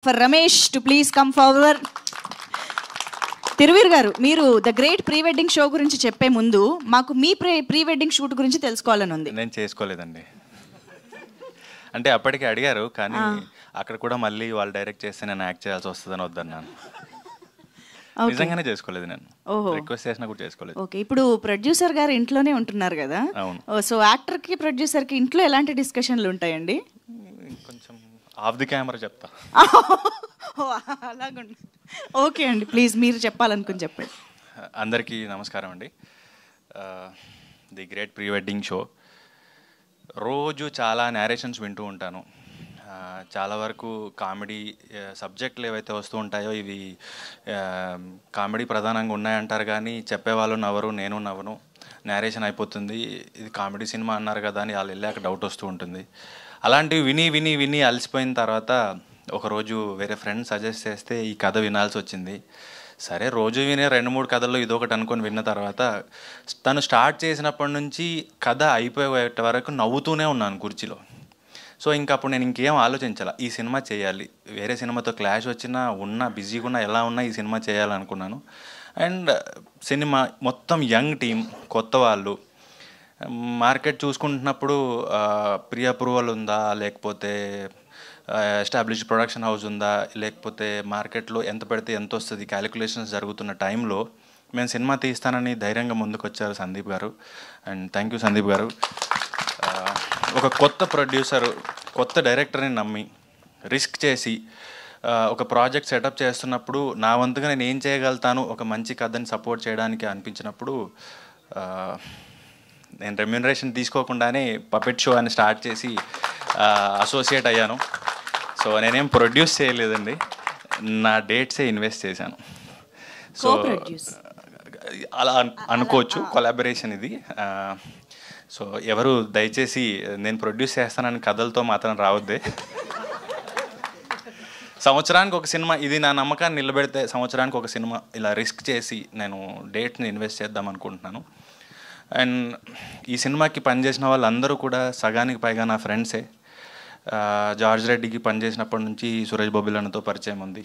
For Ramesh to please come forward. Thiruveer గారు, మీరు the great pre wedding show గురించి చెప్పే ముందు మాకు మీ ప్రీ వెడ్డింగ్ షూట్ గురించి తెలుసుకోవాలని ఉంది. నేను చేసుకోలేదండి. అంటే అప్పటికి అడిగారు, కానీ అక్కడ కూడా మళ్ళీ వాళ్ళు డైరెక్ట్ చేస్తే నేను యాక్ట్ చేయాల్సి వస్తుందని వద్దన్నాను. నిజంగానే చేసుకోలేదు, నేను రిక్వెస్ట్ చేసినా కూడా చేసుకోలేదు. ఓకే, ఇప్పుడు ప్రొడ్యూసర్ గారు ఇంట్లోనే ఉంటున్నారు కదా, సో యాక్టర్ కి ప్రొడ్యూసర్ కి ఇంట్లో ఎలాంటి డిస్కషన్లు ఉంటాయండి? కొంచెం ఆఫ్ ది కెమెరా చెప్తా. అలాగుంది. ఓకే అండి, ప్లీజ్ మీరు చెప్పాలనుకుని చెప్పండి. అందరికీ నమస్కారం అండి. The great pre wedding show రోజు చాలా నేరేషన్స్ వింటూ ఉంటాను. చాలా వరకు కామెడీ సబ్జెక్టులు ఏవైతే వస్తూ ఉంటాయో ఇవి కామెడీ ప్రధానంగా ఉన్నాయంటారు, కానీ చెప్పేవాళ్ళు నవ్వరు, నేను నవ్వను, నేరేషన్ అయిపోతుంది. ఇది కామెడీ సినిమా అన్నారు కదా అని వాళ్ళు వెళ్ళాక డౌట్ వస్తూ ఉంటుంది. అలాంటివి విని విని విని అలసిపోయిన తర్వాత ఒకరోజు వేరే ఫ్రెండ్ సజెస్ట్ చేస్తే ఈ కథ వినాల్సి వచ్చింది. సరే, రోజు వినే 2-3 కథల్లో ఇదొకటి అనుకొని విన్న తర్వాత తను స్టార్ట్ చేసినప్పటి నుంచి కథ అయిపోయే వరకు నవ్వుతూనే ఉన్నాను కుర్చీలో. సో ఇంకా అప్పుడు నేను ఇంకేం ఆలోచించాల, ఈ సినిమా చేయాలి, వేరే సినిమాతో క్లాష్ వచ్చినా ఉన్నా బిజీగా ఉన్నా ఎలా ఉన్నా ఈ సినిమా చేయాలనుకున్నాను. అండ్ సినిమా మొత్తం యంగ్ టీం, కొత్త వాళ్ళు. మార్కెట్ చూసుకుంటున్నప్పుడు ప్రీ అప్రూవల్ ఉందా, లేకపోతే ఎస్టాబ్లిష్డ్ ప్రొడక్షన్ హౌస్ ఉందా, లేకపోతే మార్కెట్లో ఎంత పెడితే ఎంత వస్తుంది, క్యాలిక్యులేషన్స్ జరుగుతున్న టైంలో మేము సినిమా తీస్తానని ధైర్యంగా ముందుకు వచ్చారు సందీప్ గారు. అండ్ థ్యాంక్ యూ సందీప్ గారు. ఒక కొత్త ప్రొడ్యూసరు, కొత్త డైరెక్టర్ని నమ్మి రిస్క్ చేసి ఒక ప్రాజెక్ట్ సెటప్ చేస్తున్నప్పుడు నా వంతుగా నేను ఏం చేయగలుగుతాను, ఒక మంచి కథని సపోర్ట్ చేయడానికి అనిపించినప్పుడు నేను రెమ్యూనరేషన్ తీసుకోకుండానే పపెట్ షో అని స్టార్ట్ చేసి అసోసియేట్ అయ్యాను. సో నేనేం ప్రొడ్యూస్ చేయలేదండి, నా డేట్సే ఇన్వెస్ట్ చేశాను. సో అలా అనుకోవచ్చు, కొలాబరేషన్ ఇది. సో ఎవరు దయచేసి నేను ప్రొడ్యూస్ చేస్తానని కథలతో మాత్రం రావద్దే. సంవత్సరానికి ఒక సినిమా, ఇది నా నమ్మకాన్ని నిలబెడితే సంవత్సరానికి ఒక సినిమా ఇలా రిస్క్ చేసి నేను డేట్ని ఇన్వెస్ట్ చేద్దాం అనుకుంటున్నాను. అండ్ ఈ సినిమాకి పనిచేసిన వాళ్ళందరూ కూడా సగానికి పైగా నా ఫ్రెండ్సే. జార్జ్ రెడ్డికి పనిచేసినప్పటి నుంచి సురేష్ బొబ్బిలన్నతో పరిచయం ఉంది,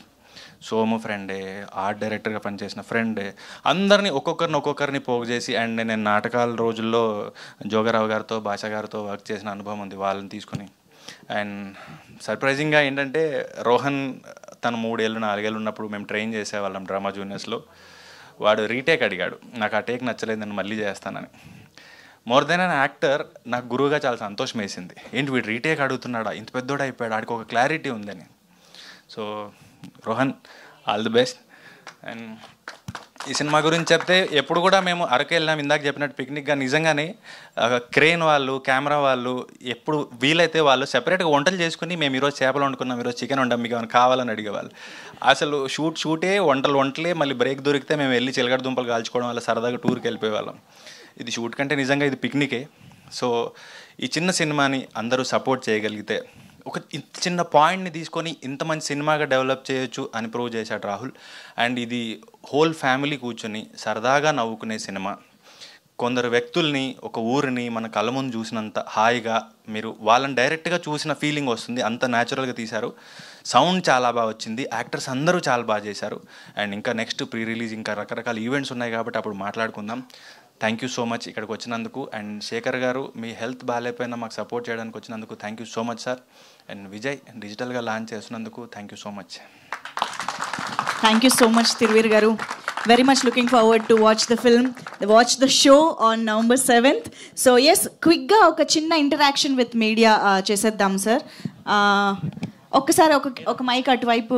సోము ఫ్రెండే, ఆర్ట్ డైరెక్టర్గా పనిచేసిన ఫ్రెండే. అందరినీ ఒక్కొక్కరిని పోగు చేసి, అండ్ నేను నాటకాల రోజుల్లో జోగారావు గారితో, భాషా గారితో వర్క్ చేసిన అనుభవం ఉంది, వాళ్ళని తీసుకుని. అండ్ సర్ప్రైజింగ్గా ఏంటంటే రోహన్ తను 3-4 ఏళ్ళు ఉన్నప్పుడు మేము ట్రైన్ చేసేవాళ్ళం డ్రామా జూనియర్స్లో. వాడు రీటేక్ అడిగాడు, నాకు ఆ టేక్ నచ్చలేదు, నేను మళ్ళీ చేస్తానని. మోర్ దెన్ అన్ యాక్టర్ నాకు గురువుగా చాలా సంతోషం వేసింది. ఏంటి వీడు రీటేక్ అడుగుతున్నాడా, ఇంత పెద్దోడు అయిపోయాడు, ఆడికి ఒక క్లారిటీ ఉందని. So Rohan, all the best. And ఈ సినిమా గురించి చెప్తే ఎప్పుడు కూడా మేము అరకు వెళ్ళాం, ఇందాక చెప్పినట్టు పిక్నిక్గా. నిజంగానే క్రేన్ వాళ్ళు, కెమెరా వాళ్ళు ఎప్పుడు వీలైతే వాళ్ళు సెపరేట్గా వంటలు చేసుకుని మేము ఈరోజు చేపలు వండుకున్నాం, ఈరోజు చికెన్ వండాం, మీకు ఏమైనా కావాలని అడిగేవాళ్ళు. అసలు షూటే, వంటలే. మళ్ళీ బ్రేక్ దొరికితే మేము వెళ్ళి చిలకడ దుంపలు కాల్చుకోవడం వల్ల సరదాగా టూర్కి వెళ్ళిపోయేవాళ్ళం. ఇది షూట్ కంటే నిజంగా ఇది పిక్నికే. సో ఈ చిన్న సినిమాని అందరూ సపోర్ట్ చేయగలిగితే, ఒక చిన్న పాయింట్ని తీసుకొని ఇంత మంచి సినిమాగా డెవలప్ చేయొచ్చు అని ప్రూవ్ చేశాడు రాహుల్. అండ్ ఇది హోల్ ఫ్యామిలీ కూర్చొని సరదాగా నవ్వుకునే సినిమా. కొందరు వ్యక్తుల్ని, ఒక ఊరిని మన కళ్ళ ముందు చూసినంత హాయిగా మీరు వాళ్ళని డైరెక్ట్గా చూసిన ఫీలింగ్ వస్తుంది, అంత న్యాచురల్గా తీశారు. సౌండ్ చాలా బాగా వచ్చింది, యాక్టర్స్ అందరూ చాలా బాగా చేశారు. అండ్ ఇంకా నెక్స్ట్ ప్రీ రిలీజ్ ఇంకా రకరకాల ఈవెంట్స్ ఉన్నాయి కాబట్టి అప్పుడు మాట్లాడుకుందాం. థ్యాంక్ యూ సో మచ్ ఇక్కడికి వచ్చినందుకు. అండ్ శేఖర్ గారు, మీ హెల్త్ బాగాలేకపోయినా మాకు సపోర్ట్ చేయడానికి వచ్చినందుకు thank you so much sir. And Vijay, డిజిటల్గా లాంచ్ చేస్తున్నందుకు thank you so much. Thank you so much Tiruveer garu. Very much looking forward to watch the film, watch the show on November 7th. So yes, క్విక్గా ఒక చిన్న interaction with media చేసేద్దాం sir. ఒక్కసారి ఒక mic అటువైపు